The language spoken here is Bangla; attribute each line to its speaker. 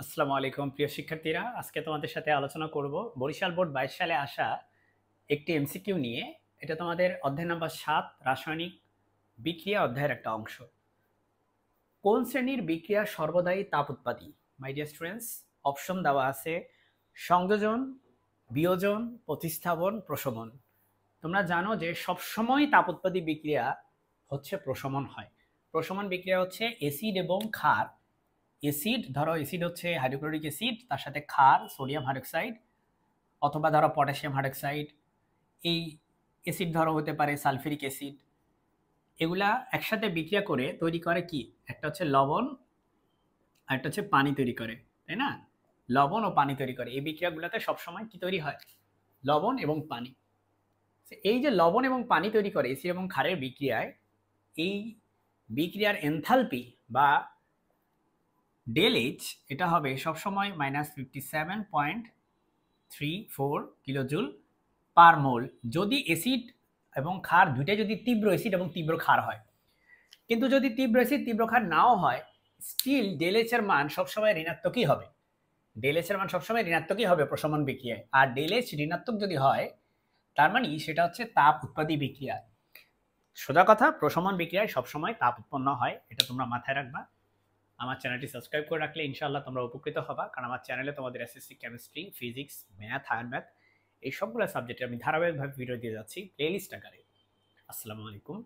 Speaker 1: আসসালামু আলাইকুম প্রিয় শিক্ষার্থীরা, আজকে তোমাদের সাথে আলোচনা করব বরিশাল বোর্ড 22 সালে আসা একটি এমসিকিউ নিয়ে। এটা তোমাদের অধ্যায় নাম্বার 7 রাসায়নিক বিক্রিয়া অধ্যায়ের একটা অংশ। কোন শ্রেণীর বিক্রিয়া সর্বদাই তাপ উৎপাদী? মাই ডিয়ার স্টুডেন্টস, অপশন দেওয়া আছে সংযোজন, বিয়োজন, প্রতিস্থাপন, প্রশমন। তোমরা জানো যে সবসময় তাপ উৎপাদী বিক্রিয়া হচ্ছে প্রশমন হয়। প্রশমন বিক্রিয়া হচ্ছে অ্যাসিড এবং ক্ষার। অ্যাসিড, ধরো অ্যাসিড হচ্ছে হাইড্রোক্লোরিক অ্যাসিড, তার সাথে ক্ষার সোডিয়াম হাইড্রোক্সাইড, অথবা ধরো পটাশিয়াম হাইড্রোক্সাইড। এই অ্যাসিড ধরো হতে পারে সালফিউরিক অ্যাসিড। এগুলা একসাথে বিক্রিয়া করে তৈরি করে কি? একটা হচ্ছে লবণ আর একটা হচ্ছে পানি তৈরি করে, তাই না? লবণ ও পানি তৈরি করে। এই বিক্রিয়াগুলোতে সবসময় কি তৈরি হয়? লবণ এবং পানি। এই যে লবণ এবং পানি তৈরি করে অ্যাসিড এবং ক্ষারের বিক্রিয়ায়, এই বিক্রিয়ার এনথালপি বা ডেল এইচ এটা হবে সবসময় -57.34 কিলোজুল পার মোল, যদি অ্যাসিড এবং ক্ষার দুইটাই যদি তীব্র অ্যাসিড এবং তীব্র ক্ষার হয়। কিন্তু যদি তীব্র অ্যাসিড তীব্র ক্ষার নাও হয়, স্টিল ডেল এইচ এর মান সবসময় ঋণাত্মকই হবে। ডেল এইচ এর মান সবসময় ঋণাত্মকই হবে প্রশমন বিক্রিয়ায়। আর ডেল এইচ ঋণাত্মক যদি হয়, তার মানে সেটা হচ্ছে তাপ উৎপাদী বিক্রিয়া। সোজা কথা, প্রশমন বিক্রিয়ায় সবসময় তাপ উৎপন্ন হয়, এটা তোমরা মাথায় রাখবা। আমার চ্যানেলটি সাবস্ক্রাইব করে রাখলে ইনশাআল্লাহ তোমরা উপকৃত হবা, কারণ আমার চ্যানেলে তোমাদের SSC chemistry, physics, math, ion math এই সবগুলো সাবজেক্টে আমি ধারাবাহিকভাবে ভিডিও দিয়ে যাচ্ছি প্লেলিস্ট আকারে। আসসালামু আলাইকুম।